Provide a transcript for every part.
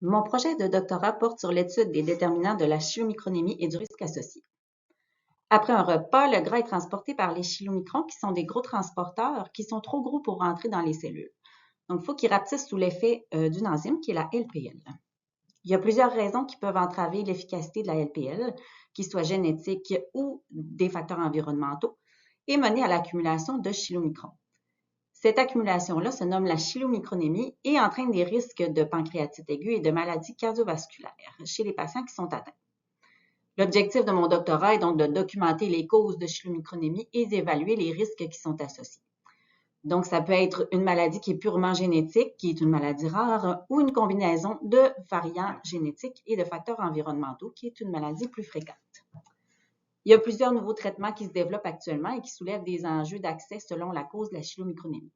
Mon projet de doctorat porte sur l'étude des déterminants de la chylomicronémie et du risque associé. Après un repas, le gras est transporté par les chylomicrons, qui sont des gros transporteurs qui sont trop gros pour rentrer dans les cellules. Donc, il faut qu'ils rapetissent sous l'effet d'une enzyme qui est la LPL. Il y a plusieurs raisons qui peuvent entraver l'efficacité de la LPL, qu'ils soient génétiques ou des facteurs environnementaux, et mener à l'accumulation de chylomicrons. Cette accumulation-là se nomme la chylomicronémie et entraîne des risques de pancréatite aiguë et de maladies cardiovasculaires chez les patients qui sont atteints. L'objectif de mon doctorat est donc de documenter les causes de chylomicronémie et d'évaluer les risques qui sont associés. Donc, ça peut être une maladie qui est purement génétique, qui est une maladie rare, ou une combinaison de variants génétiques et de facteurs environnementaux, qui est une maladie plus fréquente. Il y a plusieurs nouveaux traitements qui se développent actuellement et qui soulèvent des enjeux d'accès selon la cause de la chylomicronémie.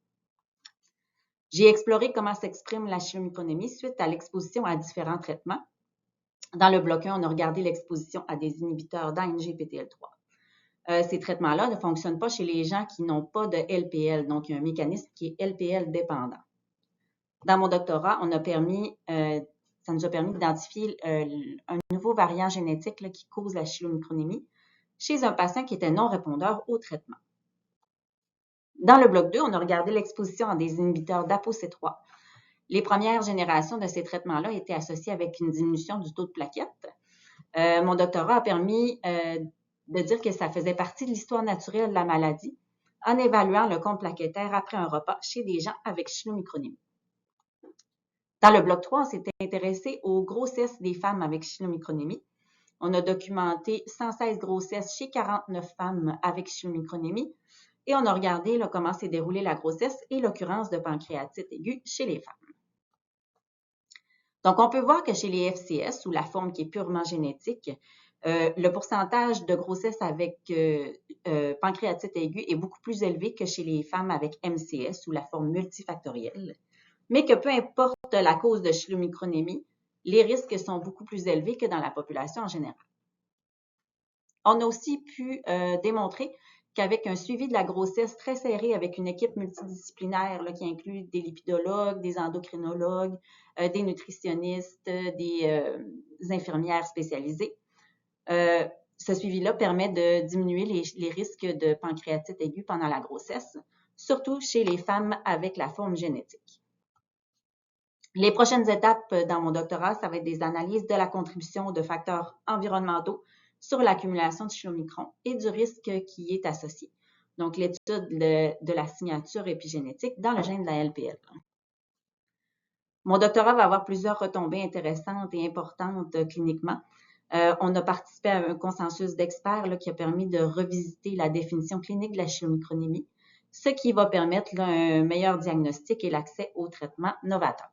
J'ai exploré comment s'exprime la chylomicronémie suite à l'exposition à différents traitements. Dans le bloc 1, on a regardé l'exposition à des inhibiteurs d'ANGPTL3. Ces traitements-là ne fonctionnent pas chez les gens qui n'ont pas de LPL, donc il y a un mécanisme qui est LPL dépendant. Dans mon doctorat, ça nous a permis d'identifier un nouveau variant génétique qui cause la chylomicronémie chez un patient qui était non répondeur au traitement. Dans le bloc 2, on a regardé l'exposition à des inhibiteurs d'ApoC3. Les premières générations de ces traitements-là étaient associées avec une diminution du taux de plaquettes. Mon doctorat a permis de dire que ça faisait partie de l'histoire naturelle de la maladie en évaluant le compte plaquettaire après un repas chez des gens avec chylomicronémie. Dans le bloc 3, on s'était intéressé aux grossesses des femmes avec chylomicronémie. On a documenté 116 grossesses chez 49 femmes avec chylomicronémie et on a regardé comment s'est déroulée la grossesse et l'occurrence de pancréatite aiguë chez les femmes. Donc, on peut voir que chez les FCS, ou la forme qui est purement génétique, le pourcentage de grossesse avec pancréatite aiguë est beaucoup plus élevé que chez les femmes avec MCS, ou la forme multifactorielle. Mais que peu importe la cause de chylomicronémie, les risques sont beaucoup plus élevés que dans la population en général. On a aussi pu démontrer qu'avec un suivi de la grossesse très serré avec une équipe multidisciplinaire qui inclut des lipidologues, des endocrinologues, des nutritionnistes, des infirmières spécialisées, ce suivi-là permet de diminuer les risques de pancréatite aiguë pendant la grossesse, surtout chez les femmes avec la forme génétique. Les prochaines étapes dans mon doctorat, ça va être des analyses de la contribution de facteurs environnementaux sur l'accumulation de chylomicrons et du risque qui est associé. Donc, l'étude de la signature épigénétique dans le gène de la LPL. Mon doctorat va avoir plusieurs retombées intéressantes et importantes cliniquement. On a participé à un consensus d'experts qui a permis de revisiter la définition clinique de la chylomicronémie, ce qui va permettre un meilleur diagnostic et l'accès aux traitements novateurs.